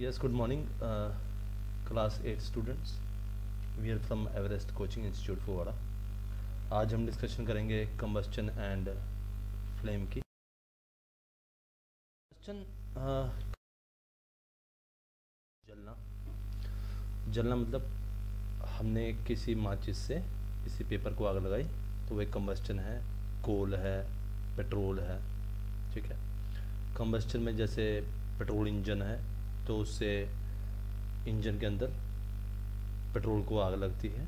Yes, good morning, class 8 students. We are from Everest Coaching Institute फुवाड़ा. आज हम discussion करेंगे combustion and flame की. Combustion जलना मतलब हमने किसी माचिस से किसी पेपर को आग लगाई तो वह कंबस्चन है. कोल है, पेट्रोल है, ठीक है. कंबस्चन में जैसे पेट्रोल इंजन है तो उससे इंजन के अंदर पेट्रोल को आग लगती है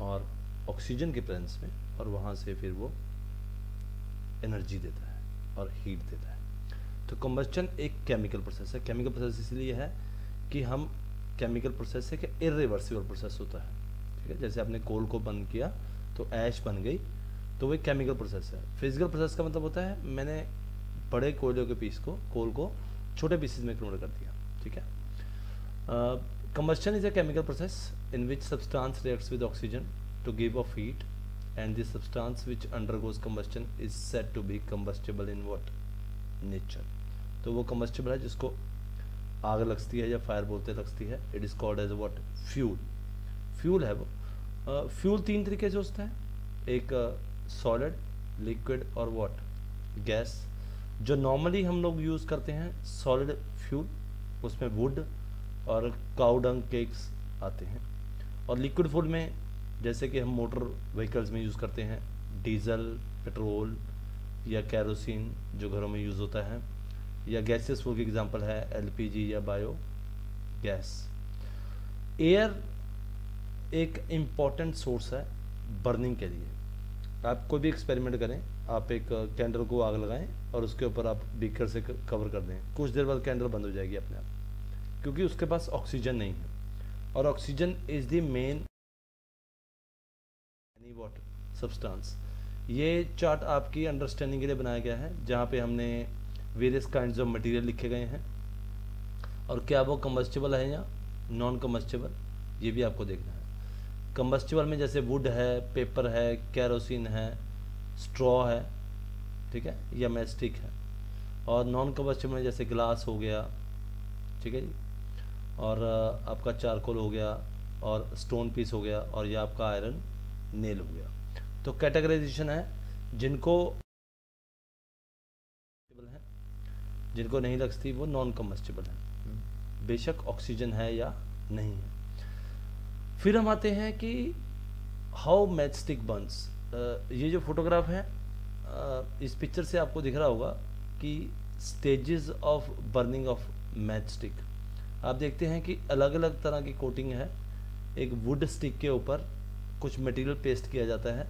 और ऑक्सीजन के प्रेजेंस में, और वहाँ से फिर वो एनर्जी देता है और हीट देता है. तो कंबस्चन एक केमिकल प्रोसेस है. केमिकल प्रोसेस इसलिए है कि हम केमिकल प्रोसेस है कि इरिवर्सिबल प्रोसेस होता है, ठीक है. जैसे आपने कोल को बंद किया तो ऐश बन गई, तो वो एक केमिकल प्रोसेस है. फिजिकल प्रोसेस का मतलब होता है मैंने बड़े कोयले के पीस को, कोल को छोटे पीसेस में कन्वर्ट कर दिया, ठीक है. Combustion is a chemical process in which substance reacts with oxygen to give off heat, and the substance which undergoes combustion is said to be combustible in what? Nature. तो वो combustible है जिसको आग लगती है या फायर बोलते लगती है. It is called as what? Fuel. Fuel है वो. Fuel तीन तरीके से होता है. एक solid, liquid और what? Gas. जो नॉर्मली हम लोग यूज़ करते हैं सॉलिड फ्यूल, उसमें वुड और काऊ डंग केक्स आते हैं. और लिक्विड फूड में जैसे कि हम मोटर व्हीकल्स में यूज़ करते हैं डीजल, पेट्रोल या कैरोसिन जो घरों में यूज़ होता है, या गैसेस फूड की एग्जांपल है एलपीजी या बायो गैस. एयर एक इम्पॉर्टेंट सोर्स है बर्निंग के लिए. आप कोई भी एक्सपेरिमेंट करें, आप एक कैंडल को आग लगाएं और उसके ऊपर आप बीकर से कवर कर दें, कुछ देर बाद कैंडल बंद हो जाएगी अपने आप, क्योंकि उसके पास ऑक्सीजन नहीं है. और oxygen is the main what substance. ये चार्ट आपकी अंडरस्टैंडिंग के लिए बनाया गया है जहाँ पे हमने वेरियस काइंड्स ऑफ मटेरियल लिखे गए हैं और क्या वो कंबस्टिबल है या नॉन कंबस्टिबल, ये भी आपको देखना है. कंबस्टिबल में जैसे वुड है, पेपर है, कैरोसिन है, स्ट्रॉ है, ठीक है, या मैस्टिक है. और नॉन कंबस्टिबल में जैसे ग्लास हो गया, ठीक है जी, और आपका चारकोल हो गया, और स्टोन पीस हो गया, और ये आपका आयरन नेल हो गया. तो कैटेगराइजेशन है जिनको है, जिनको नहीं लगती वो नॉन कंबस्टिबल है, बेशक ऑक्सीजन है या नहीं है. फिर हम आते हैं कि हाउ मैचस्टिक बर्न्स. ये जो फोटोग्राफ है इस पिक्चर से आपको दिख रहा होगा कि stages of burning of matchstick. आप देखते हैं कि अलग अलग तरह की कोटिंग है. एक वुड स्टिक के ऊपर कुछ मटेरियल पेस्ट किया जाता है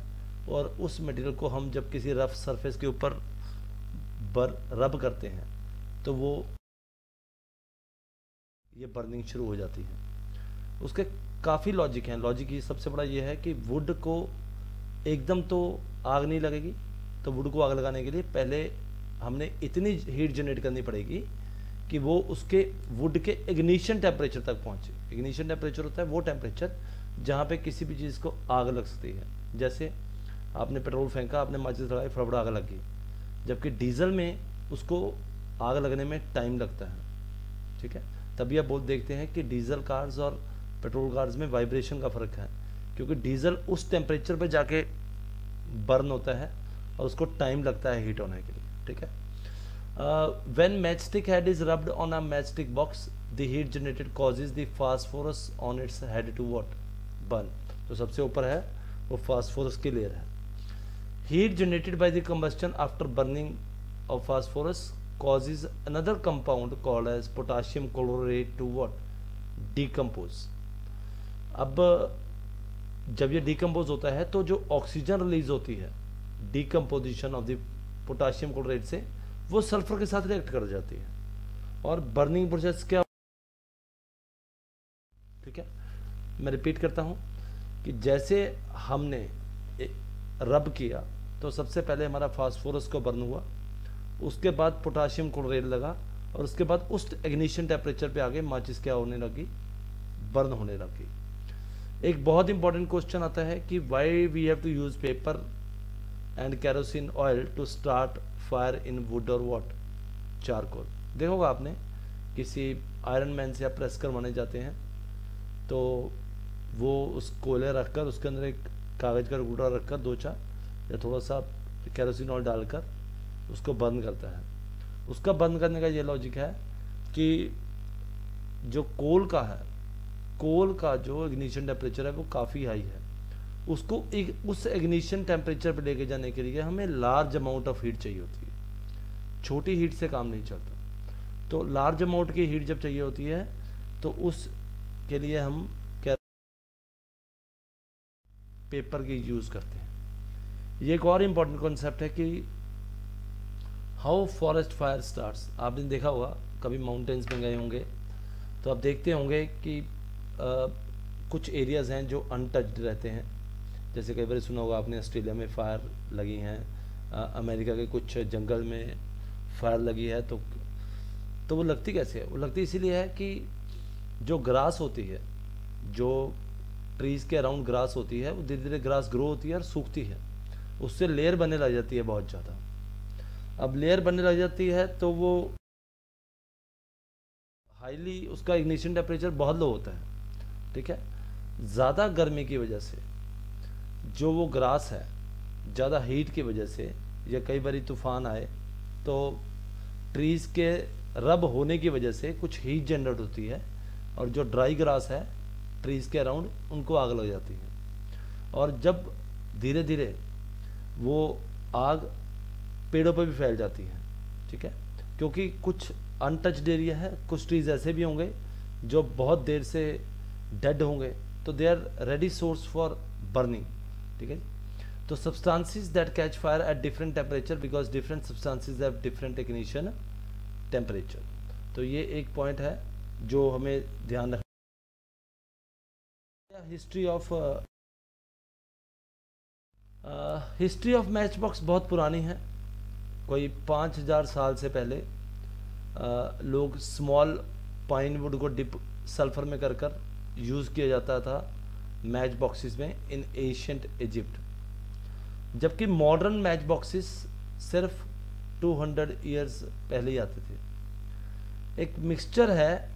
और उस मटेरियल को हम जब किसी रफ सरफेस के ऊपर रब करते हैं तो वो ये बर्निंग शुरू हो जाती है. उसके काफ़ी लॉजिक हैं. लॉजिक ये सबसे बड़ा ये है कि वुड को एकदम तो आग नहीं लगेगी, तो वुड को आग लगाने के लिए पहले हमने इतनी हीट जनरेट करनी पड़ेगी कि वो उसके वुड के इग्निशन टेम्परेचर तक पहुंचे. इग्निशन टेम्परेचर होता है वो टेम्परेचर जहाँ पे किसी भी चीज़ को आग लग सकती है. जैसे आपने पेट्रोल फेंका, आपने माचिस लगाई, फटाफट आग लगी, जबकि डीजल में उसको आग लगने में टाइम लगता है, ठीक है. तभी आप बहुत देखते हैं कि डीजल कार्स और पेट्रोल कार्स में वाइब्रेशन का फ़र्क है, क्योंकि डीजल उस टेम्परेचर पे जाके बर्न होता है और उसको टाइम लगता है हीट होने के लिए, ठीक है. When matchstick head is rubbed on a matchstick box the heat generated causes the phosphorus on its head to what burn. तो सबसे ऊपर है वो फास्फोरस की लेयर है. Heat generated by the combustion after burning of phosphorus causes another compound called as potassium chlorate to what? Decompose. अब जब ये डिकम्पोज होता है तो जो ऑक्सीजन रिलीज होती है decomposition of the potassium chloride से, वो सल्फर के साथ रिएक्ट कर जाती है और बर्निंग प्रोसेस क्या, ठीक है. मैं रिपीट करता हूँ कि जैसे हमने रब किया तो सबसे पहले हमारा फास्फोरस को बर्न हुआ, उसके बाद पोटाशियम क्लोराइड लगा, और उसके बाद उस इग्निशन टेम्परेचर पे आगे माचिस क्या होने लगी, बर्न होने लगी. एक बहुत इंपॉर्टेंट क्वेश्चन आता है कि why we have to use paper and kerosene oil to start fire in wood और व्हाट चारकोल. देखोगा आपने किसी आयरन मैन से आप प्रेस करवाने जाते हैं तो वो उस कोयले रखकर उसके अंदर एक कागज़ का टुकड़ा रखकर 2-4 या थोड़ा सा केरोसिन ऑयल डालकर उसको बंद करता है। उसका बंद करने का ये लॉजिक है कि जो कोल का जो इग्निशन टेम्परेचर है वो काफ़ी हाई है, उसको उस इग्निशन टेम्परेचर पे लेके जाने के लिए हमें लार्ज अमाउंट ऑफ हीट चाहिए होती है। छोटी हीट से काम नहीं चलता, तो लार्ज अमाउंट की हीट जब चाहिए होती है तो उसके लिए हम क्या पेपर की यूज़ करते हैं। ये एक और इम्पॉर्टेंट कॉन्सेप्ट है कि हाउ फॉरेस्ट फायर स्टार्ट्स। आपने देखा होगा, कभी माउंटेन्स में गए होंगे तो आप देखते होंगे कि कुछ एरियाज़ हैं जो अनटच्ड रहते हैं। जैसे कई बार सुना होगा आपने, ऑस्ट्रेलिया में फायर लगी हैं, अमेरिका के कुछ जंगल में फायर लगी है। तो वो लगती कैसे है? वो लगती इसीलिए है कि जो ग्रास होती है, जो ट्रीज़ के अराउंड ग्रास होती है, वो धीरे धीरे ग्रास ग्रो होती है और सूखती है, उससे लेयर बनने लग जाती है बहुत ज़्यादा। अब लेयर बनने लग जाती है तो वो हाईली, उसका इग्निशन टेम्परेचर बहुत लो होता है, ठीक है। ज़्यादा गर्मी की वजह से जो वो ग्रास है, ज़्यादा हीट की वजह से, या कई बार तूफान आए तो ट्रीज़ के रब होने की वजह से कुछ हीट जनरेट होती है, और जो ड्राई ग्रास है ट्रीज़ के अराउंड, उनको आग लग जाती है। और जब धीरे धीरे वो आग पेड़ों पर भी फैल जाती है, ठीक है, क्योंकि कुछ अनटच्ड एरिया है, कुछ ट्रीज़ ऐसे भी होंगे जो बहुत देर से डेड होंगे, तो they are ready source for burning, ठीक है। तो substances that catch fire at different temperature because different substances have different ignition temperature. तो ये एक पॉइंट है जो हमें ध्यान रखना। हिस्ट्री ऑफ मैच बॉक्स बहुत पुरानी है। कोई 5000 साल से पहले लोग स्मॉल पाइन वुड को डिप सल्फर में कर कर यूज़ किया जाता था मैच बॉक्सेस में इन एशियंट इजिप्ट, जबकि मॉडर्न मैच बॉक्सेस सिर्फ 200 ईयर्स पहले ही आते थे। एक मिक्सचर है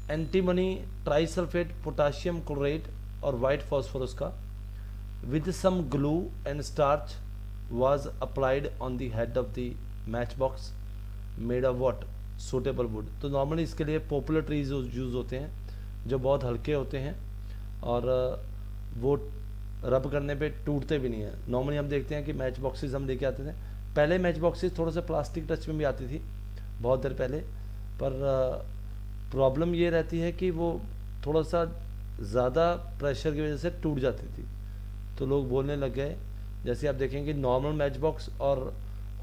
एंटीमनी ट्राइसल्फेट, पोटाशियम क्लोराइड और वाइट फॉस्फोरस का, with some glue and starch was applied on the head of the matchbox made of what suitable wood। तो नॉर्मली इसके लिए पॉपुलर ट्रीज यूज़ होते हैं जो बहुत हल्के होते हैं और वो रब करने पे टूटते भी नहीं है। नॉर्मली हम देखते हैं कि मैच बॉक्सेस हम लेके आते थे, पहले मैच बॉक्सेस थोड़ा सा प्लास्टिक टच में भी आती थी बहुत देर पहले, पर प्रॉब्लम ये रहती है कि वो थोड़ा सा ज़्यादा प्रेशर की वजह से टूट जाती थी। तो लोग बोलने लग गए, जैसे आप देखेंगे नॉर्मल मैच बॉक्स और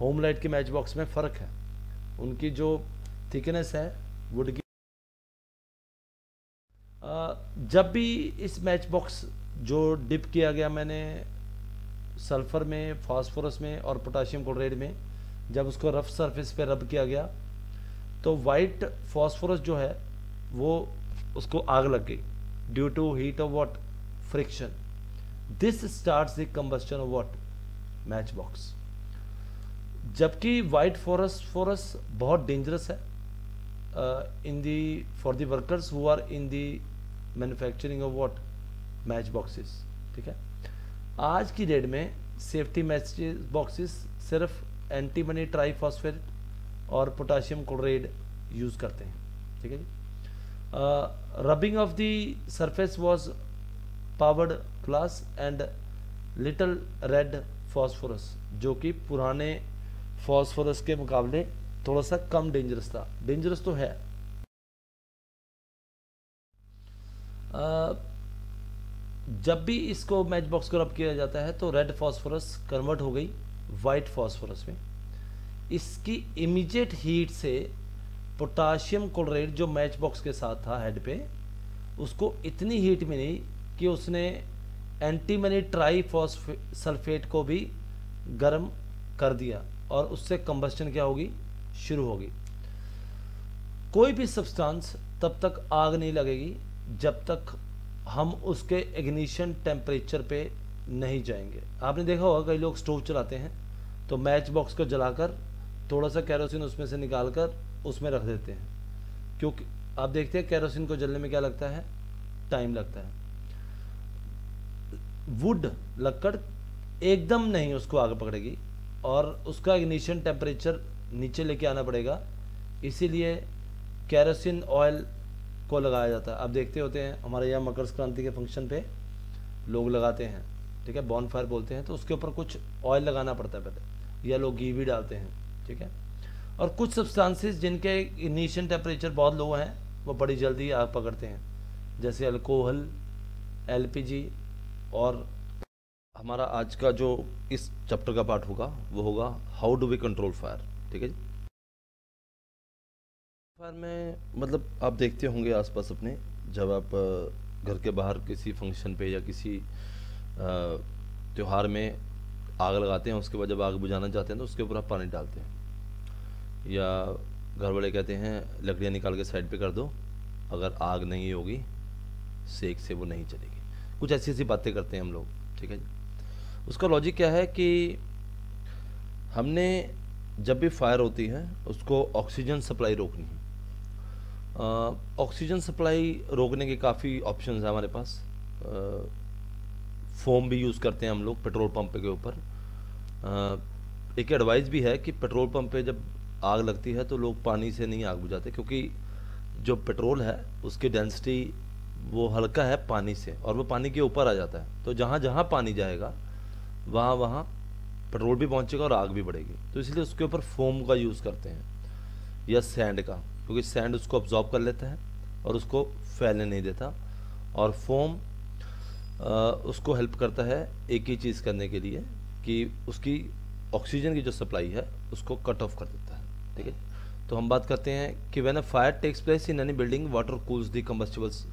होम लाइट के मैच बॉक्स में फ़र्क है, उनकी जो थिकनेस है वुड की। जब भी इस मैच बॉक्स जो डिप किया गया मैंने सल्फ़र में, फास्फोरस में और पोटाशियम क्लोराइड में, जब उसको रफ सरफेस पे रब किया गया तो वाइट फास्फोरस जो है वो उसको आग लग गई due to heat of what, friction. This starts the combustion of what, matchbox. जबकि वाइट फॉस्फोरस बहुत डेंजरस है in the for the workers who are in the manufacturing of what, matchboxes, ठीक है। आज की date में safety matchboxes सिर्फ antimony triphosphate और पोटाशियम क्लोराइड यूज़ करते हैं, ठीक है जी। Rubbing of the surface was powdered glass and little red phosphorus, जो कि पुराने फॉस्फोरस के मुकाबले थोड़ा सा कम डेंजरस था। डेंजरस तो है। जब भी इसको मैच बॉक्स को रब किया जाता है तो रेड फॉस्फोरस कन्वर्ट हो गई वाइट फॉस्फोरस में। इसकी इमीडिएट हीट से पोटाशियम क्लोराइड जो मैच बॉक्स के साथ था हेड पे, उसको इतनी हीट मिली कि उसने एंटीमनी ट्राइफॉस्फेट को भी गर्म कर दिया और उससे कंबस्टन क्या होगी, शुरू होगी। कोई भी सब्सटेंस तब तक आग नहीं लगेगी जब तक हम उसके इग्निशन टेम्परेचर पे नहीं जाएंगे। आपने देखा होगा कई लोग स्टोव चलाते हैं तो मैच बॉक्स को जलाकर थोड़ा सा कैरोसिन उसमें से निकाल कर उसमें रख देते हैं, क्योंकि आप देखते हैं केरोसिन को जलने में क्या लगता है, टाइम लगता है। वुड, लकड़ एकदम नहीं उसको आग पकड़ेगी और उसका इग्निशन टेम्परेचर नीचे लेके आना पड़ेगा, इसीलिए केरोसिन ऑयल को लगाया जाता है। आप देखते होते हैं हमारे यहाँ मकर संक्रांति के फंक्शन पे लोग लगाते हैं, ठीक है, बॉन फायर बोलते हैं, तो उसके ऊपर कुछ ऑयल लगाना पड़ता है पहले, या लोग घी भी डालते हैं, ठीक है। और कुछ सब्सटेंसेस जिनके इग्निशन टेम्परेचर बहुत लो हैं वो बड़ी जल्दी आग पकड़ते हैं, जैसे अल्कोहल, एलपीजी। और हमारा आज का जो इस चैप्टर का पार्ट होगा वो होगा how do we control fire, ठीक है जी। फायर में मतलब आप देखते होंगे आसपास अपने, जब आप घर के बाहर किसी फंक्शन पे या किसी त्यौहार में आग लगाते हैं, उसके बाद जब आग बुझाना चाहते हैं तो उसके ऊपर आप पानी डालते हैं, या घर वाले कहते हैं लकड़ियाँ निकाल के साइड पे कर दो, अगर आग नहीं होगी सेक से वो नहीं चलेगी, कुछ ऐसी ऐसी बातें करते हैं हम लोग, ठीक है जी। उसका लॉजिक क्या है कि हमने जब भी फायर होती है उसको ऑक्सीजन सप्लाई रोकनी है। ऑक्सीजन सप्लाई रोकने के काफ़ी ऑप्शंस हैं हमारे पास। फोम भी यूज़ करते हैं हम लोग पेट्रोल पंप के ऊपर। एक एडवाइस भी है कि पेट्रोल पंप पे जब आग लगती है तो लोग पानी से नहीं आग बुझाते, क्योंकि जो पेट्रोल है उसकी डेंसिटी वो हल्का है पानी से, और वो पानी के ऊपर आ जाता है, तो जहाँ जहाँ पानी जाएगा वहाँ वहाँ पेट्रोल भी पहुँचेगा और आग भी बढ़ेगी। तो इसलिए उसके ऊपर फोम का यूज़ करते हैं, या सैंड का, क्योंकि सैंड उसको अब्जॉर्ब कर लेता है और उसको फैलने नहीं देता, और फोम उसको हेल्प करता है एक ही चीज़ करने के लिए कि उसकी ऑक्सीजन की जो सप्लाई है उसको कट ऑफ कर देता है, ठीक है। तो हम बात करते हैं कि when a fire takes place in any building water cools the combustibles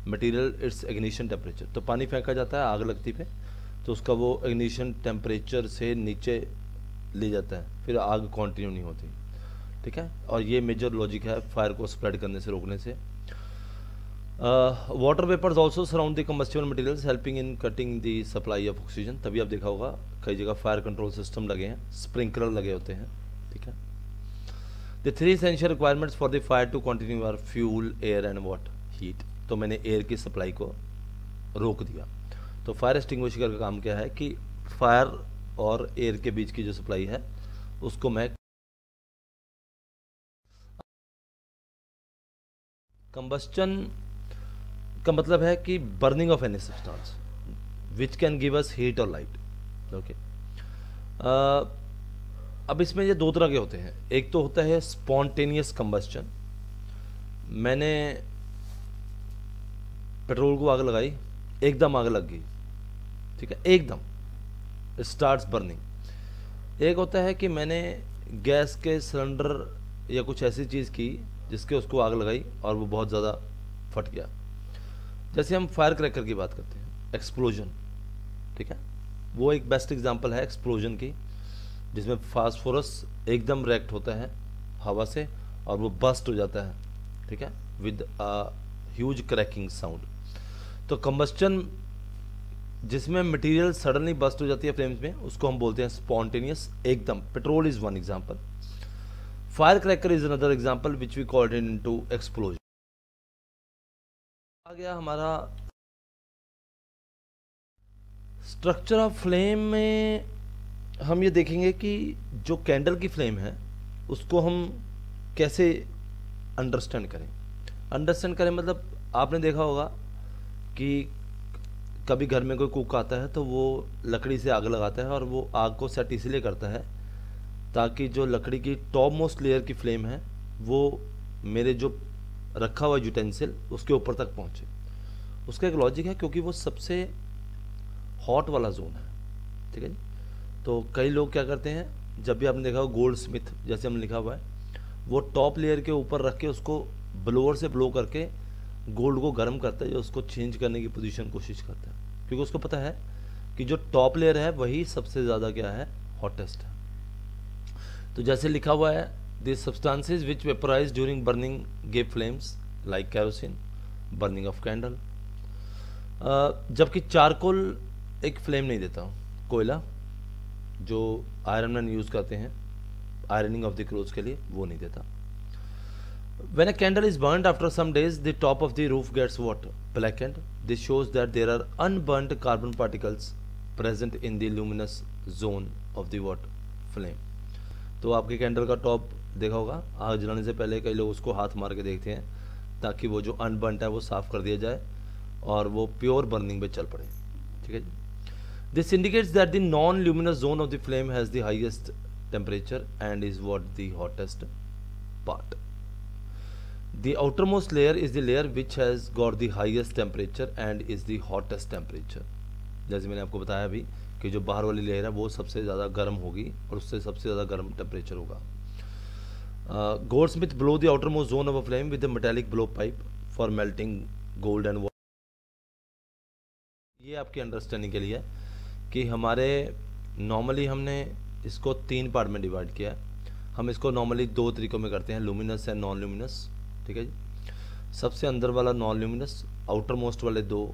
material its ignition temperature. तो पानी फेंका जाता है आग लगती पे, तो उसका वो इग्निशन टेम्परेचर से नीचे ले जाता है, फिर आग कंटिन्यू नहीं होती, ठीक है। और ये मेजर लॉजिक है फायर को स्प्रेड करने से, रोकने से। Water vapours also surround the combustible materials helping in cutting the supply of oxygen. तभी आप देखा होगा कई जगह फायर कंट्रोल सिस्टम लगे हैं, स्प्रिंकलर लगे होते हैं, ठीक है। The 3 essential requirements for the fire to continue are fuel, air and what, heat. तो मैंने एयर की सप्लाई को रोक दिया। तो फायर एक्सटिंग्विशर का काम क्या है कि फायर और एयर के बीच की जो सप्लाई है उसको मैं कंबस्टन का मतलब है कि burning of any substance which can give us heat और लाइट, ओके। अब इसमें ये दो तरह के होते हैं। एक तो होता है स्पॉन्टेनियस कंबस्टन। मैंने पेट्रोल को आग लगाई, एकदम आग लग गई, ठीक है, एकदम स्टार्ट्स बर्निंग। एक होता है कि मैंने गैस के सिलेंडर या कुछ ऐसी चीज़ की जिसके उसको आग लगाई और वो बहुत ज़्यादा फट गया। जैसे हम फायर क्रैकर की बात करते हैं, एक्सप्लोजन, ठीक है, वो एक बेस्ट एग्जांपल है एक्सप्लोजन की, जिसमें फास्फोरस एकदम रिएक्ट होता है हवा से और वो बस्ट हो जाता है, ठीक है, विद ह्यूज क्रैकिंग साउंड। तो कंबस्टन जिसमें मटेरियल सडनली बस्ट हो जाती है फ्लेम्स में, उसको हम बोलते हैं स्पॉन्टेनियस, एकदम। Petrol is one example, firecracker is another example which we called into explosion. आ गया हमारा स्ट्रक्चर ऑफ फ्लेम में हम ये देखेंगे कि जो कैंडल की फ्लेम है उसको हम कैसे अंडरस्टैंड करें मतलब आपने देखा होगा कि कभी घर में कोई कुक आता है तो वो लकड़ी से आग लगाता है, और वो आग को सेट इसलिए करता है ताकि जो लकड़ी की टॉप मोस्ट लेयर की फ्लेम है वो मेरे जो रखा हुआ यूटेंसिल उसके ऊपर तक पहुंचे। उसका एक लॉजिक है, क्योंकि वो सबसे हॉट वाला जोन है, ठीक है जी। तो कई लोग क्या करते हैं, जब भी आपने देखा हो गोल्ड स्मिथ जैसे हम लिखा हुआ है, वो टॉप लेयर के ऊपर रख के उसको ब्लोअर से ब्लो करके गोल्ड को गर्म करता है, जो उसको चेंज करने की पोजीशन कोशिश करता है, क्योंकि उसको पता है कि जो टॉप लेयर है वही सबसे ज़्यादा क्या है, हॉटेस्ट है। तो जैसे लिखा हुआ है, this substances which vaporise during burning give flames like kerosene, burning of candle. जबकि चारकोल एक फ्लेम नहीं देता, कोयला जो आयरन मैन यूज़ करते हैं आयरनिंग ऑफ द क्लोथ्स के लिए, वो नहीं देता। When a candle is burnt after some days, the top of the roof gets what? Blackened. This shows that there are unburnt carbon particles present in the luminous zone of the what? Flame. तो आपके candle का top देखा होगा, आग जलाने से पहले कई लोग उसको हाथ मार के देखते हैं ताकि वो जो अनबर्नट है वो साफ़ कर दिया जाए और वो प्योर बर्निंग पे चल पड़े। ठीक है जी। This indicates that the non luminous zone of the flame has the highest temperature and is what the hottest part. The outermost layer is the layer which has got the highest temperature and is the hottest temperature। जैसे मैंने आपको बताया अभी कि जो बाहर वाली layer है वो सबसे ज़्यादा गर्म होगी और उससे सबसे ज़्यादा गर्म टेम्परेचर होगा। Goldsmith blow the outermost zone of a flame with a metallic blowpipe for melting gold and water। ये आपकी अंडरस्टैंडिंग के लिए है कि हमारे नॉर्मली हमने इसको 3 पार्ट में डिवाइड किया है। हम इसको नॉर्मली 2 तरीक़ों में करते हैं, लुमिनस एंड नॉन लुमिनस। ठीक है जी। सबसे अंदर वाला नॉन ल्यूमिनस, आउटर मोस्ट वाले 2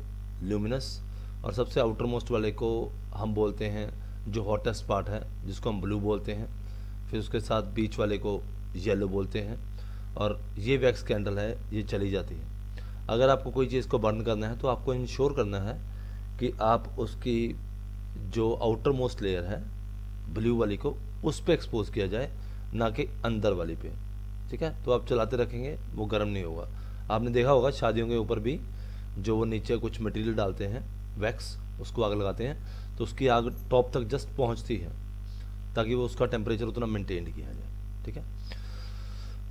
ल्यूमिनस, और सबसे आउटर मोस्ट वाले को हम बोलते हैं जो हॉटेस्ट पार्ट है जिसको हम ब्लू बोलते हैं। फिर उसके साथ बीच वाले को येलो बोलते हैं। और ये वैक्स कैंडल है, ये चली जाती है। अगर आपको कोई चीज़ को बर्न करना है तो आपको इंश्योर करना है कि आप उसकी जो आउटर मोस्ट लेयर है ब्लू वाली को उस पर एक्सपोज किया जाए, ना कि अंदर वाली पे। ठीक है, तो आप चलाते रखेंगे वो गर्म नहीं होगा। आपने देखा होगा शादियों के ऊपर भी जो वो नीचे कुछ मटेरियल डालते हैं वैक्स, उसको आग लगाते हैं तो उसकी आग टॉप तक जस्ट पहुंचती है ताकि वो उसका टेम्परेचर उतना मेंटेन किया जाए। ठीक है,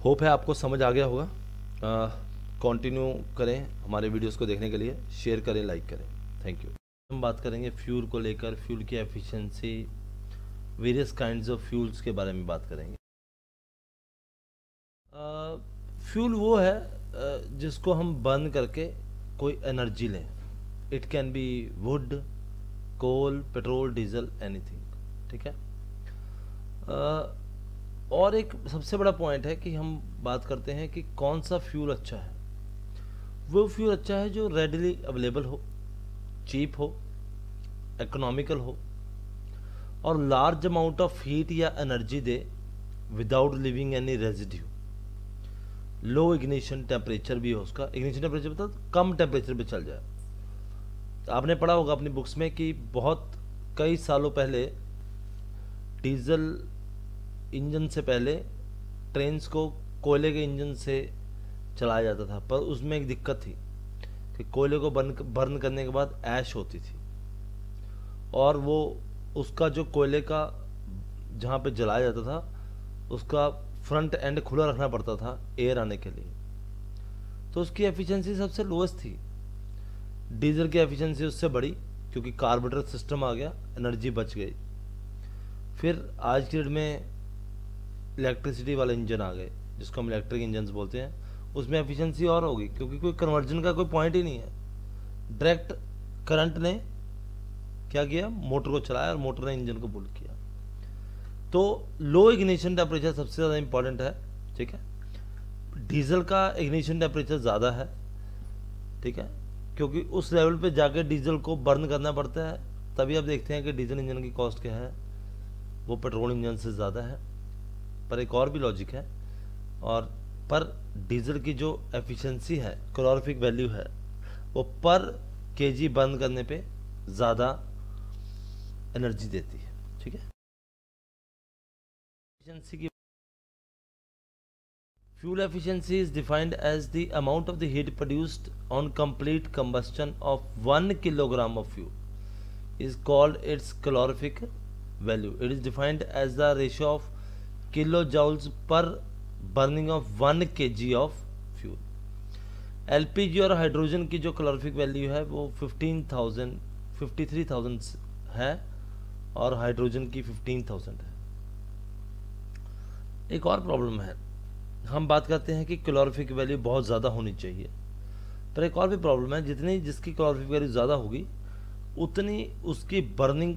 होप है आपको समझ आ गया होगा। कंटिन्यू करें हमारे वीडियोस को देखने के लिए, शेयर करें, लाइक करें। Thank you. हम बात करेंगे फ्यूल को लेकर, फ्यूल की efficiency, various kinds of fuels के बारे में बात करेंगे। फ्यूल वो है जिसको हम बर्न करके कोई एनर्जी लें। It can be wood, coal, petrol, diesel, anything. ठीक है। और एक सबसे बड़ा पॉइंट है कि हम बात करते हैं कि कौन सा फ्यूल अच्छा है। वो फ्यूल अच्छा है जो रेडली अवेलेबल हो, चीप हो, इकोनॉमिकल हो और लार्ज अमाउंट ऑफ हीट या एनर्जी दे विदाउट लिविंग एनी रेजिड्यू। लो इग्निशन टेम्परेचर भी हो उसका, इग्निशन टेम्परेचर मतलब कम टेम्परेचर पे चल जाए। आपने पढ़ा होगा अपनी बुक्स में कि बहुत कई सालों पहले डीजल इंजन से पहले ट्रेन्स को कोयले के इंजन से चलाया जाता था, पर उसमें एक दिक्कत थी कि कोयले को बर्न करने के बाद ऐश होती थी और वो उसका जो कोयले का जहाँ पे जलाया जाता था उसका फ्रंट एंड खुला रखना पड़ता था एयर आने के लिए, तो उसकी एफिशिएंसी सबसे लोएस्ट थी। डीजल की एफिशिएंसी उससे बढ़ी क्योंकि कार्बोरेटर सिस्टम आ गया, एनर्जी बच गई। फिर आज की डेट में इलेक्ट्रिसिटी वाले इंजन आ गए जिसको हम इलेक्ट्रिक इंजन बोलते हैं, उसमें एफिशिएंसी और होगी क्योंकि कोई कन्वर्जन का कोई पॉइंट ही नहीं है। डायरेक्ट करंट ने क्या किया, मोटर को चलाया और मोटर ने इंजन को पुल किया। तो लो इग्निशन टेम्परेचर सबसे ज़्यादा इंपॉर्टेंट है। ठीक है, डीजल का इग्निशन टेम्परेचर ज़्यादा है। ठीक है, क्योंकि उस लेवल पे जाके डीजल को बर्न करना पड़ता है, तभी आप देखते हैं कि डीजल इंजन की कॉस्ट क्या है, वो पेट्रोल इंजन से ज़्यादा है। पर एक और भी लॉजिक है, और पर डीजल की जो एफिशिएंसी है, कैलोरीफिक वैल्यू है, वो पर केजी बर्न करने पे ज़्यादा एनर्जी देती है। ठीक है, efficiency की fuel efficiency is defined as the amount of the heat produced on complete combustion of 1 kilogram of fuel is called its calorific value. It is defined as the ratio of kilojoules per burning of 1 kg of fuel. LPG और hydrogen की जो calorific value है वो 53,000 है और hydrogen की 15,000 है। एक और प्रॉब्लम है, हम बात करते हैं कि कैलोरीफिक वैल्यू बहुत ज़्यादा होनी चाहिए, पर एक और भी प्रॉब्लम है, जितनी जिसकी कैलोरीफिक वैल्यू ज़्यादा होगी उतनी उसकी बर्निंग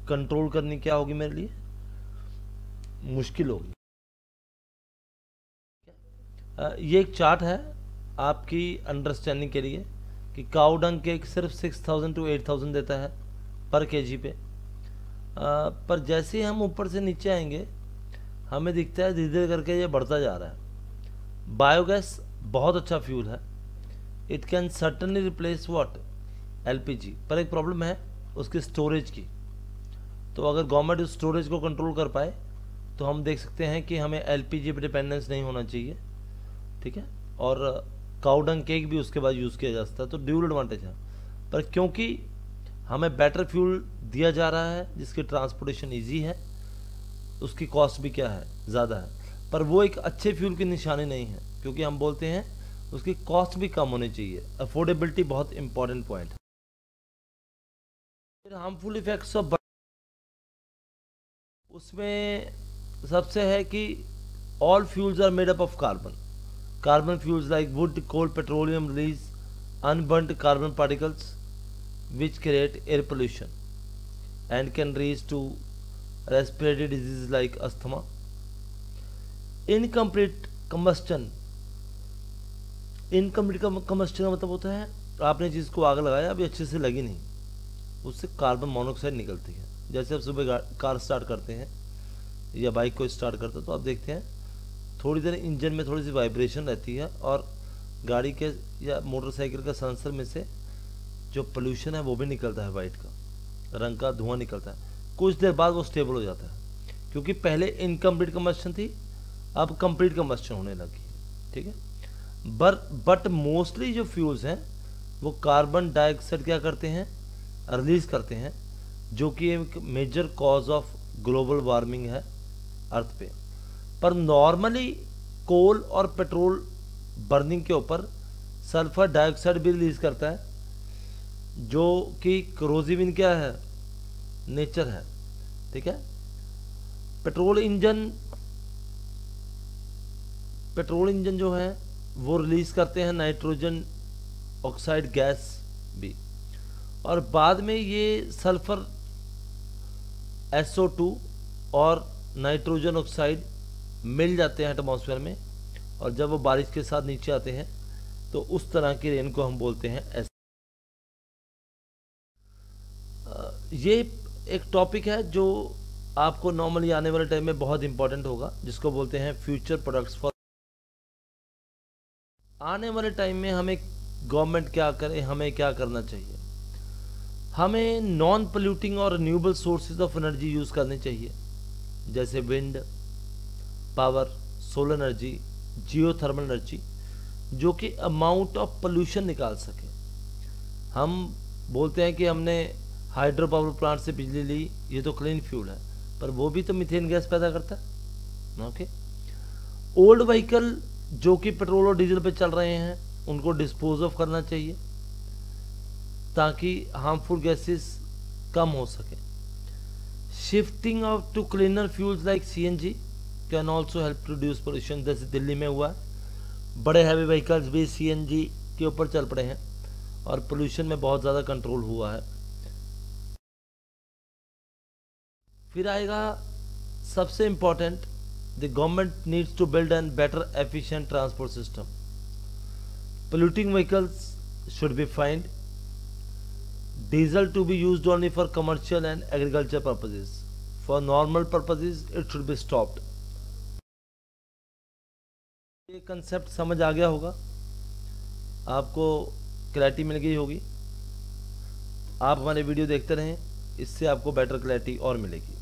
कंट्रोल करनी क्या होगी, मेरे लिए मुश्किल होगी। ये एक चार्ट है आपकी अंडरस्टैंडिंग के लिए कि काऊ डंग केक सिर्फ 6,000 to 8,000 देता है पर केजी पे, पर जैसे ही हम ऊपर से नीचे आएंगे हमें दिखता है धीरे धीरे करके ये बढ़ता जा रहा है। बायोगैस बहुत अच्छा फ्यूल है, it can certainly replace what, LPG, पर एक प्रॉब्लम है उसकी स्टोरेज की। तो अगर गवर्नमेंट उस स्टोरेज को कंट्रोल कर पाए तो हम देख सकते हैं कि हमें एलपीजी पर डिपेंडेंस नहीं होना चाहिए, ठीक है। और काउडंग केक भी उसके बाद यूज़ किया जा सकता है, तो ड्यूल एडवांटेज है। पर क्योंकि हमें बेटर फ्यूल दिया जा रहा है जिसकी ट्रांसपोर्टेशन इजी है, उसकी कॉस्ट भी क्या है, ज़्यादा है, पर वो एक अच्छे फ्यूल की निशानी नहीं है, क्योंकि हम बोलते हैं उसकी कॉस्ट भी कम होनी चाहिए। अफोर्डेबिलिटी बहुत इंपॉर्टेंट पॉइंट है। फिर हार्मफुल इफेक्ट्स ऑफ, उसमें सबसे है कि all fuels are made up of carbon. Carbon fuels like wood, coal, petroleum release unburned carbon particles which create air pollution and can lead to respiratory diseases like asthma. Incomplete combustion का मतलब होता है आपने जिसको आग लगाया अभी अच्छे से लगी नहीं, उससे कार्बन मोनोऑक्साइड निकलती है। जैसे आप सुबह कार स्टार्ट करते हैं या बाइक को स्टार्ट करते हैं तो आप देखते हैं थोड़ी देर इंजन में थोड़ी सी वाइब्रेशन रहती है और गाड़ी के या मोटरसाइकिल का सेंसर में से जो पोल्यूशन है वो भी निकलता है, वाइट का रंग का धुआं निकलता है। कुछ देर बाद वो स्टेबल हो जाता है, क्योंकि पहले इनकम्प्लीट कंबस्शन थी, अब कंप्लीट कंबस्शन होने लगी, ठीक है। बट मोस्टली जो फ्यूल्स हैं वो कार्बन डाइऑक्साइड क्या करते हैं, रिलीज करते हैं, जो कि एक major cause of global warming है अर्थ पे। पर नॉर्मली कोल और पेट्रोल बर्निंग के ऊपर सल्फर डाइऑक्साइड भी रिलीज करता है, जो कि करोजिव इन क्या है, नेचर है, ठीक है। पेट्रोल इंजन जो है वो रिलीज करते हैं नाइट्रोजन ऑक्साइड गैस भी, और बाद में ये सल्फर SO2 और नाइट्रोजन ऑक्साइड मिल जाते हैं एटमॉस्फेयर में, और जब वो बारिश के साथ नीचे आते हैं तो उस तरह के रेन को हम बोलते हैं। ये एक टॉपिक है जो आपको नॉर्मली आने वाले टाइम में बहुत इंपॉर्टेंट होगा, जिसको बोलते हैं फ्यूचर प्रोडक्ट्स फॉर। आने वाले टाइम में हमें गवर्नमेंट क्या करे, हमें क्या करना चाहिए, हमें नॉन पोल्यूटिंग और renewable sources of energy use करनी चाहिए, जैसे wind power, solar energy, geothermal energy, जो कि अमाउंट ऑफ पोल्यूशन निकाल सके। हम बोलते हैं कि हमने हाइड्रो पावर प्लांट से बिजली ली, ये तो क्लीन फ्यूल है, पर वो भी तो मीथेन गैस पैदा करता है, ओके। ओल्ड व्हीकल जो कि पेट्रोल और डीजल पे चल रहे हैं उनको डिस्पोज ऑफ करना चाहिए ताकि हार्मफुल गैसेस कम हो सके। Shifting of to cleaner fuels like CNG can also help to reduce pollution. जैसे दिल्ली में हुआ, बड़े हैवी व्हीकल्स भी CNG के ऊपर चल पड़े हैं और पोल्यूशन में बहुत ज़्यादा कंट्रोल हुआ है। फिर आएगा सबसे important, the government needs to build an better efficient transport system. Polluting vehicles should be fined, diesel to be used only for commercial and agriculture purposes, for normal purposes it should be stopped. ये concept समझ आ गया होगा, आपको clarity मिल गई होगी। आप हमारे वीडियो देखते रहें, इससे आपको बेटर क्लैरिटी और मिलेगी।